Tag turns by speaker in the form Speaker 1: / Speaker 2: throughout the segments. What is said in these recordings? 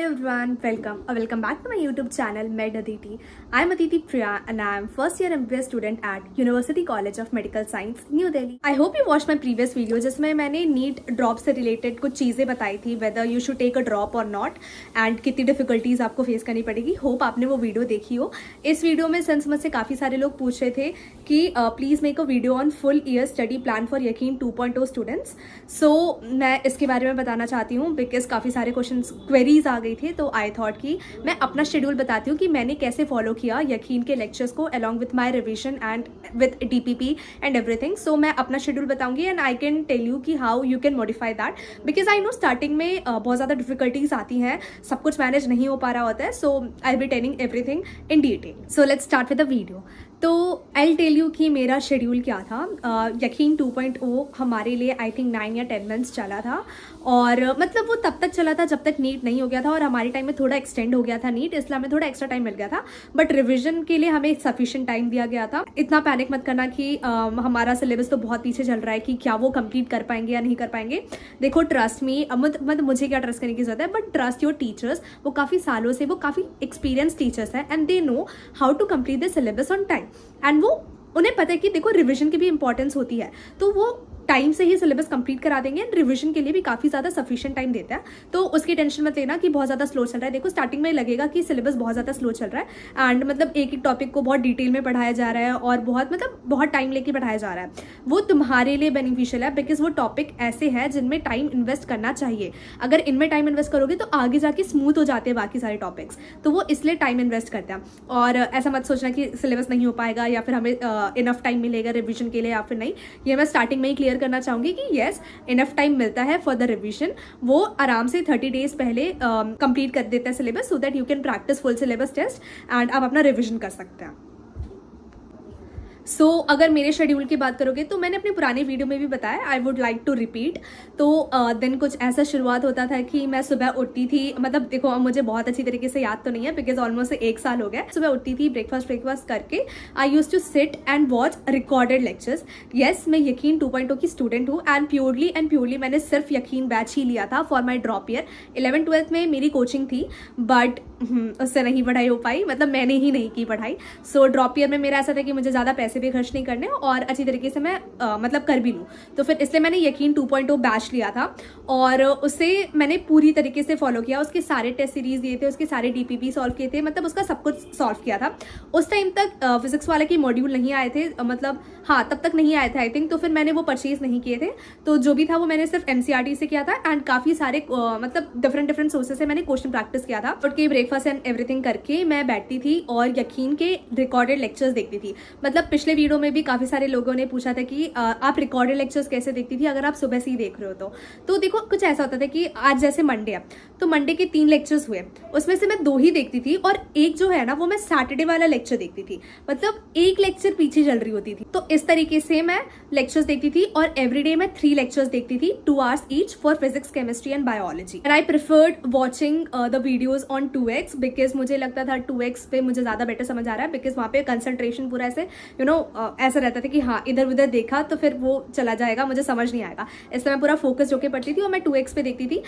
Speaker 1: everyone, welcome back to my YouTube channel Med Aditi. I am Aditi Priya and I am first year MBA student at University College of Medical Science, New Delhi. I hope you watched my previous video जिसमें मैंने NEET drop से related कुछ चीज़ें बताई थी, whether you should take a drop or not and कितनी difficulties आपको face करनी पड़ेगी. होप आपने वो वीडियो देखी हो. इस वीडियो में सिंस मुझसे काफ़ी सारे लोग पूछ रहे थे कि please make a video on full year study plan for यकीन 2.0 स्टूडेंट्स. सो मैं इसके बारे में बताना चाहती हूँ बिकॉज काफ़ी सारे क्वेरीज आ गई थी. तो आई थॉट कि मैं अपना शेड्यूल बताती हूँ कि मैंने कैसे फॉलो किया यकीन के लेक्चर्स को along with my revision and with DPP and everything. So मैं अपना शेड्यूल बताऊंगी and I can tell you कि how you can modify that because I know starting में बहुत ज़्यादा डिफिकल्टीज आती हैं, सब कुछ मैनेज नहीं हो पा रहा होता है. So I be telling everything in detail. So let's start with the video. तो आई टेल यू कि मेरा शेड्यूल क्या था. यकीन 2.0 हमारे लिए आई थिंक 9 या 10 मंथ्स चला था और मतलब वो तब तक चला था जब तक नीट नहीं हो गया था और हमारे टाइम में थोड़ा एक्सटेंड हो गया था नीट, इसलिए हमें थोड़ा एक्स्ट्रा टाइम मिल गया था. बट रिविजन के लिए हमें सफिशिएंट टाइम दिया गया था. इतना पैनिक मत करना कि हमारा सिलेबस तो बहुत पीछे चल रहा है कि क्या वो कंप्लीट कर पाएंगे या नहीं कर पाएंगे. देखो ट्रस्ट मी, मतलब मुझे क्या ट्रस्ट करने की जरूरत है, बट ट्रस्ट योर टीचर्स. वो काफ़ी सालों से वो काफ़ी एक्सपीरियंस टीचर्स हैं and they know how to complete the syllabus on time. And वो उन्हें पता है कि देखो रिवीजन की भी इंपॉर्टेंस होती है, तो वो टाइम से ही सिलेबस कंप्लीट करा देंगे एंड रिवीजन के लिए भी काफ़ी ज़्यादा सफिशिएंट टाइम देते हैं. तो उसकी टेंशन मत लेना कि बहुत ज़्यादा स्लो चल रहा है. देखो स्टार्टिंग में लगेगा कि सिलेबस बहुत ज़्यादा स्लो चल रहा है एंड मतलब एक एक टॉपिक को बहुत डिटेल में पढ़ाया जा रहा है और बहुत टाइम लेके पढ़ाया जा रहा है. वो तुम्हारे लिए बेनिफिशियल है बिकॉज वो टॉपिक ऐसे हैं जिनमें टाइम इन्वेस्ट करना चाहिए. अगर इनमें टाइम इन्वेस्ट करोगे तो आगे जाके स्मूथ हो जाते हैं बाकी सारे टॉपिक्स, तो वो इसलिए टाइम इन्वेस्ट करते हैं. और ऐसा मत सोचना कि सिलेबस नहीं हो पाएगा या फिर हमें इनफ टाइम मिलेगा रिविजन के लिए या फिर नहीं. ये मैं स्टार्टिंग में ही क्लियर करना चाहूँगी कि यस इनफ टाइम मिलता है फॉर द रिविजन. वो आराम से 30 डेज पहले कंप्लीट कर देता है syllabus so that you can practise full syllabus test and आप अपना रिविजन कर सकते हैं. अगर मेरे शेड्यूल की बात करोगे तो मैंने अपने पुराने वीडियो में भी बताया, I would like to repeat. तो दिन कुछ ऐसा शुरुआत होता था कि मैं सुबह उठती थी, मतलब देखो मुझे बहुत अच्छी तरीके से याद तो नहीं है बिकॉज ऑलमोस्ट 1 साल हो गया. सुबह उठती थी, ब्रेकफास्ट करके I use to sit and watch recorded lectures. Yes मैं यकीन 2.0 की स्टूडेंट हूँ एंड प्योरली मैंने सिर्फ यकीन बैच ही लिया था for my drop year. 11th-12th में मेरी कोचिंग थी बट उससे नहीं पढ़ाई हो पाई, मतलब मैंने ही नहीं की पढ़ाई. सो ड्रॉप ईयर में मेरा ऐसा था कि मुझे ज़्यादा पैसे भी खर्च नहीं करने और अच्छी तरीके से मैं मतलब कर भी लूँ. तो फिर इसलिए मैंने यकीन 2.0 बैच लिया था और उससे मैंने पूरी तरीके से फॉलो किया. उसके सारे टेस्ट सीरीज दिए थे, उसके सारे DPP सॉल्व किए थे, मतलब उसका सब कुछ सॉल्व किया था. उस टाइम तक फिजिक्स वाले के मॉड्यूल नहीं आए थे, मतलब हाँ तब तक नहीं आए थे आई थिंक. तो फिर मैंने वो परचेज नहीं किए थे. तो जो भी था वो मैंने सिर्फ NCERT से किया था एंड काफ़ी सारे मतलब डिफरेंट सोर्सेज से मैंने क्वेश्चन प्रैक्टिस किया था. उठ के ब्रेकफास्ट एंड एवरीथिंग करके मैं बैठती थी और यकीन के रिकॉर्डेड लेक्चर्स देखती थी. मतलब पिछले वीडियो में भी काफ़ी सारे लोगों ने पूछा था कि आप रिकॉर्डेड लेक्चर्स कैसे देखती थी अगर आप सुबह से ही देख रहे हो. तो देखो कुछ ऐसा होता था कि आज जैसे मंडे है तो मंडे के 3 लेक्चर्स हुए, उसमें से मैं 2 ही देखती थी और एक जो है ना वो मैं सैटरडे वाला लेक्चर देखती थी. मतलब एक लेक्चर पीछे चल रही होती थी. तो इस तरीके से मैं लेक्चर्स देखती थी और एवरीडे मैं 3 लेक्चर्स देखती थी, 2 hours each for physics, chemistry and biology. And I preferred watching the videos on 2x because मुझे लगता था 2x पे मुझे ज़्यादा बेटर समझ आ रहा है बिकॉज वहाँ पे कंसंट्रेशन पूरा ऐसे ऐसा रहता था कि हाँ इधर उधर देखा तो फिर वो चला जाएगा, मुझे समझ नहीं आएगा. इसलिए मैं पूरा फोकस होकर पढ़ती थी और मैं 2x पे देखती थी.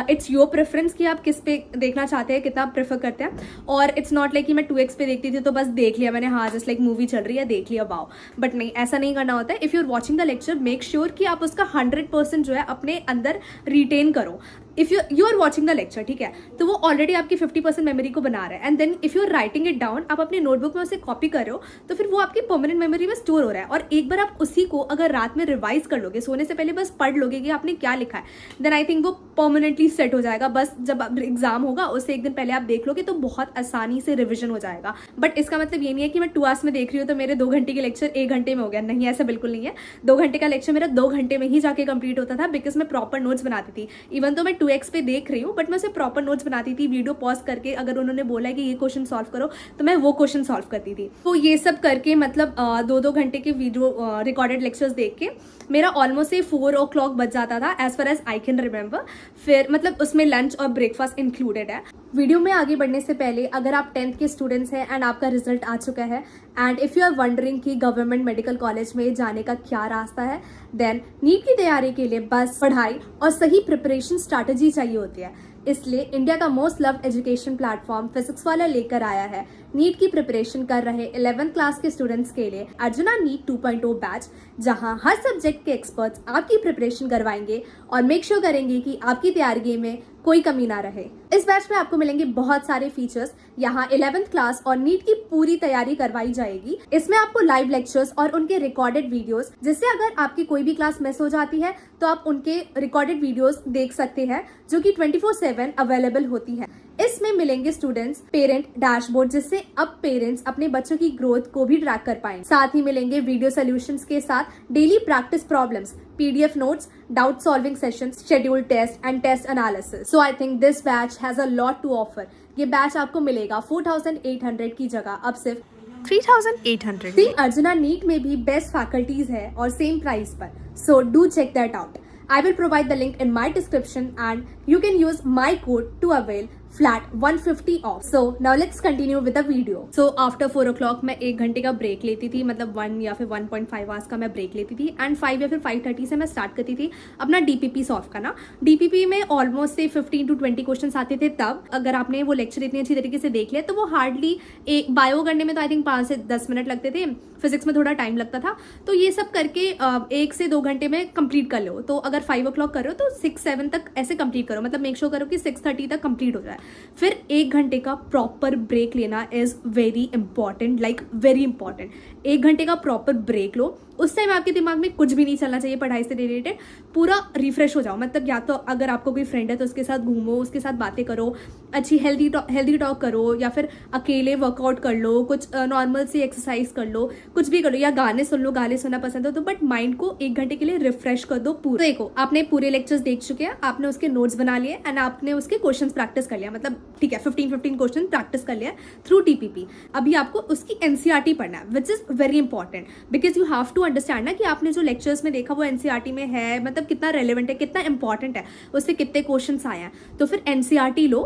Speaker 1: इट्स योर प्रेफरेंस कि आप किस पे देखना चाहते हैं, कितना प्रेफर करते हैं. और इट्स नॉट लाइक कि मैं 2x पे देखती थी तो बस देख लिया मैंने, हाँ जस्ट लाइक मूवी चल रही है देख लिया वाओ. बट नहीं, ऐसा नहीं करना होता है. If you are watching the lecture make sure कि आप उसका 100% जो है अपने अंदर रिटेन करो. If you are watching the lecture, ठीक है, तो वो ऑलरेडी आपकी 50% मेमोरी को बना रहा है and then if you are writing it down, आप अपने नोटबुक में उसे कॉपी कर रहे हो तो फिर वो आपकी परमानेंट मेमोरी में स्टोर हो रहा है. और एक बार आप उसी को अगर रात में रिवाइज कर लोगे, सोने से पहले बस पढ़ लोगे कि आपने क्या लिखा है, देन आई थिंक वो परमानेंटली सेट हो जाएगा. बस जब एग्जाम होगा उससे 1 दिन पहले आप देख लोगे तो बहुत आसानी से रिविजन हो जाएगा. बट इसका मतलब ये नहीं है कि मैं 2 hours में देख रही हूँ तो मेरे 2 घंटे के लेक्चर 1 घंटे में हो गया. नहीं, ऐसा बिल्कुल नहीं है. 2 घंटे का लेक्चर मेरा 2 घंटे में ही जाके कंप्लीट होता था बिकॉज मैं प्रॉपर नोट्स बनाती थी. इवन तो मैं 2x पे देख रही हूँ बट मैं उसे प्रॉपर नोट्स बनाती थी, वीडियो पॉज करके. अगर उन्होंने बोला है कि ये क्वेश्चन सॉल्व करो तो मैं वो क्वेश्चन सॉल्व करती थी. तो ये सब करके मतलब 2-2 घंटे के वीडियो रिकॉर्डेड लेक्चर्स देख के मेरा ऑलमोस्ट 4 o'clock बज जाता था as far as I can remember. फिर मतलब उसमें लंच और ब्रेकफास्ट इंक्लूडेड है. वीडियो में आगे बढ़ने से पहले अगर आप 10th के स्टूडेंट्स हैं एंड आपका रिजल्ट आ चुका है and if you are wondering कि गवर्नमेंट मेडिकल कॉलेज में जाने का क्या रास्ता है, देन नीट की तैयारी के लिए बस पढ़ाई और सही प्रिपरेशन स्ट्रैटेजी चाहिए होती है. इसलिए इंडिया का most loved education platform physics वाला लेकर आया है नीट की प्रिपरेशन कर रहे 11th क्लास के स्टूडेंट्स के लिए अर्जुना नीट 2.0 बैच, जहां हर सब्जेक्ट के एक्सपर्ट्स आपकी प्रिपरेशन करवाएंगे और मेक श्योर करेंगे कि आपकी तैयारी में कोई कमी ना रहे। इस बैच में आपको मिलेंगे बहुत सारे फीचर्स। यहाँ 11th क्लास और नीट की पूरी तैयारी करवाई जाएगी। इसमें आपको लाइव लेक्चर्स और उनके रिकॉर्डेड वीडियोस, जिससे अगर आपकी कोई भी क्लास मिस हो जाती है तो आप उनके रिकॉर्डेड वीडियोस देख सकते हैं, जो कि 24/7 अवेलेबल होती है। इसमें मिलेंगे स्टूडेंट्स पेरेंट डैशबोर्ड, जिससे अब पेरेंट्स अपने बच्चों की ग्रोथ को भी ट्रैक कर पाएंगे। साथ ही मिलेंगे वीडियो सॉल्यूशंस के साथ daily practice problems, PDF notes, doubt solving sessions, scheduled test and test analysis. So I think this batch has a lot to offer. ये बैच आपको मिलेगा 4,800 की जगह अब सिर्फ
Speaker 2: 3,800।
Speaker 1: सी अर्जुना नीट में भी बेस्ट फैकल्टीज है और सेम प्राइस पर। So do check that out. I will provide the link in my description and you can use my code to avail flat 150 off. So now let's continue with the video. So after 4 o'clock मैं 1 घंटे का break लेती थी, मतलब 1 या फिर 1.5 hours का मैं ब्रेक लेती थी एंड 5 या फिर 5:30 से मैं स्टार्ट करती थी अपना DPP सॉल्व करना। DPP में ऑलमोस्ट से 15 to 20 क्वेश्चन आते थे। तब अगर आपने वो लेक्चर इतनी अच्छी तरीके से देख लिया तो वो हार्डली एक बायो करने में तो आई थिंक 5 से 10 मिनट लगते थे, फिजिक्स में थोड़ा टाइम लगता था। तो ये सब करके 1 से 2 घंटे में कंप्लीट कर लो। तो अगर 5 o'clock करो तो 6-7 तक ऐसे कंप्लीट करो, मतलब मेक श्योर करो कि 6:30 तक कंप्लीट हो जाए। फिर 1 घंटे का प्रॉपर ब्रेक लेना is very important, like very important. 1 घंटे का प्रॉपर ब्रेक लो। उस टाइम आपके दिमाग में कुछ भी नहीं चलना चाहिए पढ़ाई से रिलेटेड, पूरा रिफ्रेश हो जाओ। मतलब या तो अगर आपको कोई फ्रेंड है तो उसके साथ घूमो, उसके साथ बातें करो, अच्छी हेल्दी टॉक करो, या फिर अकेले वर्कआउट कर लो, कुछ नॉर्मल सी एक्सरसाइज कर लो, कुछ भी कर लो, या गाने सुन लो, गाने सुनना पसंद हो तो, बट माइंड को 1 घंटे के लिए रिफ्रेश कर दो पूरा। देखो आपने पूरे लेक्चर्स देख चुके हैं, आपने उसके नोट्स बना लिए एंड आपने उसके क्वेश्चन प्रैक्टिस कर लिया, मतलब ठीक है 15 क्वेश्चन प्रैक्टिस कर लिया थ्रू DPP। अभी आपको उसकी NCERT पढ़ना है, which is very important because you have to understand ना कि आपने जो लेक्चर्स में देखा वो NCERT में है, मतलब कितना रेलेवेंट है, कितना इंपॉर्टेंट है, उससे कितने क्वेश्चंस आए हैं। तो फिर NCERT लो,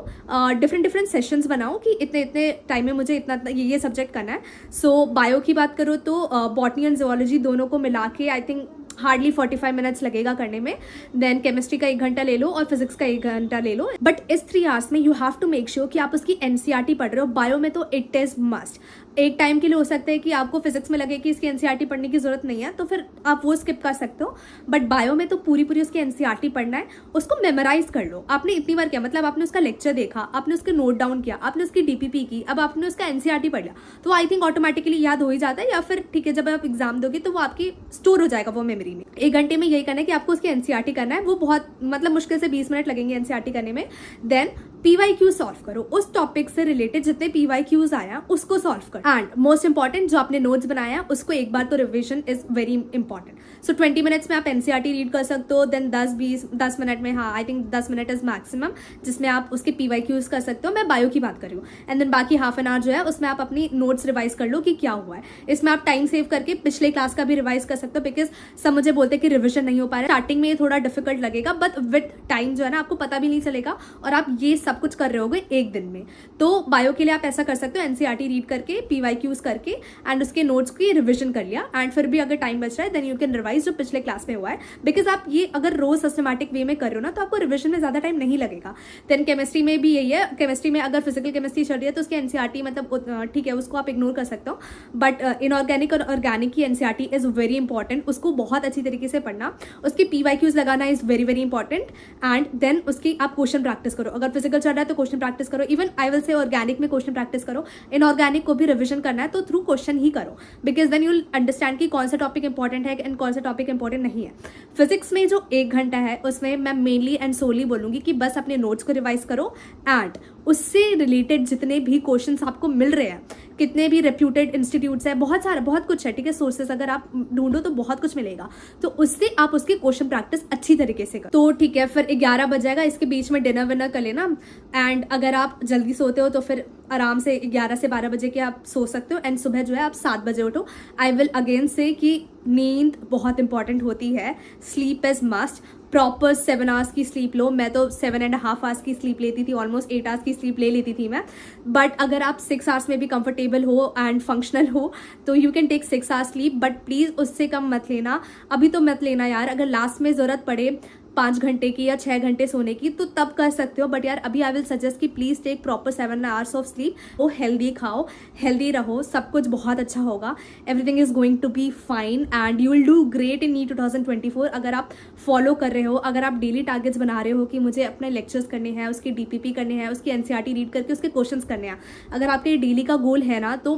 Speaker 1: डिफरेंट सेशंस बनाओ कि इतने टाइम में मुझे इतना ये सब्जेक्ट करना है। सो बायो की बात करो तो बॉटनी एंड ज़ूलॉजी दोनों को मिला के आई थिंक हार्डली 45 मिनट्स लगेगा करने में। देन केमिस्ट्री का 1 घंटा ले लो और फिजिक्स का 1 घंटा ले लो। बट इस 3 आवर्स में you have to make sure कि आप उसकी NCERT पढ़ रहे हो। बायो में तो इट इज मस्ट। एक टाइम के लिए हो सकता है कि आपको फिजिक्स में लगे कि इसकी NCERT पढ़ने की जरूरत नहीं है, तो फिर आप वो स्किप कर सकते हो। बट बायो में तो पूरी उसकी NCERT पढ़ना है, उसको मेमोराइज कर लो। आपने इतनी बार किया, मतलब आपने उसका लेक्चर देखा, आपने उसके नोट डाउन किया, आपने उसकी DPP की, अब आपने उसका NCERT पढ़ लिया, तो आई थिंक ऑटोमेटिकली याद हो ही जाता है। या फिर ठीक है, जब आप एग्जाम दोगे तो वो आपकी स्टोर हो जाएगा वो मेमोरी में। 1 घंटे में यही करना है कि आपको उसकी NCERT करना है। वो बहुत मतलब मुश्किल से 20 मिनट लगेंगे NCERT करने में। देन PYQ सॉल्व करो, उस टॉपिक से रिलेटेड जितने PYQs आया उसको सॉल्व करो। एंड मोस्ट इंपॉर्टेंट, जो आपने नोट्स बनाया उसको एक बार तो revision is very important. So 20 minutes में आप NCERT रीड कर सकते हो। देन 10 मिनट में, हाँ I think 10 minute is maximum, जिसमें आप उसके PYQs कर सकते हो। मैं बायो की बात कर रही हूँ। एंड देन बाकी हाफ एन आवर जो है उसमें आप अपनी नोट्स रिवाइज कर लो कि क्या हुआ है। इसमें आप टाइम सेव करके पिछले क्लास का भी रिवाइज कर सकते हो, बिकॉज सब मुझे बोलते हैं कि रिविजन नहीं हो पा रहा है। स्टार्टिंग में ये थोड़ा डिफिकल्ट लगेगा, बट विद टाइम जो है ना आपको पता भी नहीं चलेगा और आप ये सब कुछ कर रहे होगे 1 दिन में। तो बायो के लिए आप ऐसा कर सकते हो, NCERT रीड करके, PYQs करके एंड उसके नोट्स की रिविजन कर लिया। एंड फिर भी अगर टाइम बच रहा है देन यू कैन रिवाइज जो पिछले क्लास में हुआ है, बिकॉज आप ये अगर रोज सिस्टमैटिक वे में कर रहे हो ना तो आपको रिविजन में ज्यादा टाइम नहीं लगेगा। देन केमिस्ट्री में भी यही है। केमिस्ट्री में अगर फिजिकल केमिस्ट्री चल रही है तो उसकी NCERT मतलब ठीक है उसको आप इग्नोर कर सकते हो, बट इनऑर्गेनिक और ऑर्गेनिक की NCERT इज वेरी इंपॉर्टेंट। उसको बहुत अच्छी तरीके से पढ़ना, उसकी PYQs लगाना is very important. And then उसकी आप क्वेश्चन प्रैक्टिस करो। अगर फिजिकल चल रहा है तो क्वेश्चन प्रैक्टिस करो। Even I will say organic में क्वेश्चन प्रैक्टिस करो। इनऑर्गेनिक को भी रिविजन करना है तो थ्रू क्वेश्चन ही करो, because then you will understand कि कौन सा टॉपिक इंपॉर्टेंट है एंड कौन सा टॉपिक इंपॉर्टेंट नहीं है। फिजिक्स में जो 1 घंटा है उसमें मैं मेनली एंड सोली बोलूंगी कि बस अपने नोट्स को रिवाइज करो एंड उससे रिलेटेड जितने भी क्वेश्चंस आपको मिल रहे हैं, कितने भी रेप्यूटेड इंस्टीट्यूट्स है, बहुत कुछ है, ठीक है, सोर्सेस अगर आप ढूंढो तो बहुत कुछ मिलेगा, तो उससे आप उसके क्वेश्चन प्रैक्टिस अच्छी तरीके से करो। तो ठीक है, फिर 11 बज जाएगा, इसके बीच में डिनर विनर कर लेना। एंड अगर आप जल्दी सोते हो तो फिर आराम से 11 से 12 बजे के आप सो सकते हो एंड सुबह जो है आप 7 बजे उठो। आई विल अगेन से कि नींद बहुत इंपॉर्टेंट होती है, sleep is must. Proper 7 hours की स्लीप लो। मैं तो 7.5 आवर्स की स्लीप लेती थी, ऑलमोस्ट 8 आवर्स की स्लीप ले लेती थी मैं। बट अगर आप 6 आवर्स में भी कंफर्टेबल हो एंड फंक्शनल हो तो you can take 6 hours sleep, but please उससे कम मत लेना। अभी तो मत लेना यार, अगर लास्ट में जरूरत पड़े 5 घंटे की या 6 घंटे सोने की, तो तब कर सकते हो। बट यार अभी आई विल सजेस्ट कि please take proper 7 hours of sleep. वो हेल्दी खाओ, हेल्दी रहो, सब कुछ बहुत अच्छा होगा। Everything is going to be fine and you will do great in NEET 2024 अगर आप फॉलो कर रहे हो, अगर आप डेली टारगेट्स बना रहे हो कि मुझे अपने लेक्चर्स करने हैं, उसके DPP करने हैं, उसकी NCERT रीड करके उसके क्वेश्चंस करने हैं। अगर आपके ये डेली का गोल है ना, तो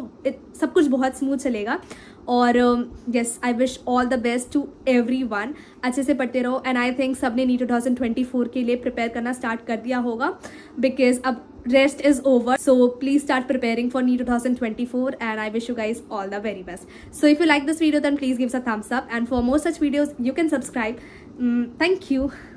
Speaker 1: सब कुछ बहुत स्मूथ चलेगा। और yes, I wish all the best to everyone. अच्छे से पढ़ते रहो एंड आई थिंक सबने नीट 2024 के लिए प्रिपेयर करना स्टार्ट कर दिया होगा, बिकॉज अब rest is over, so please start preparing for NEET 2024 and I wish you guys all the very best. So if you like this video, then please give us a thumbs up, and for more such videos you can subscribe. Thank you.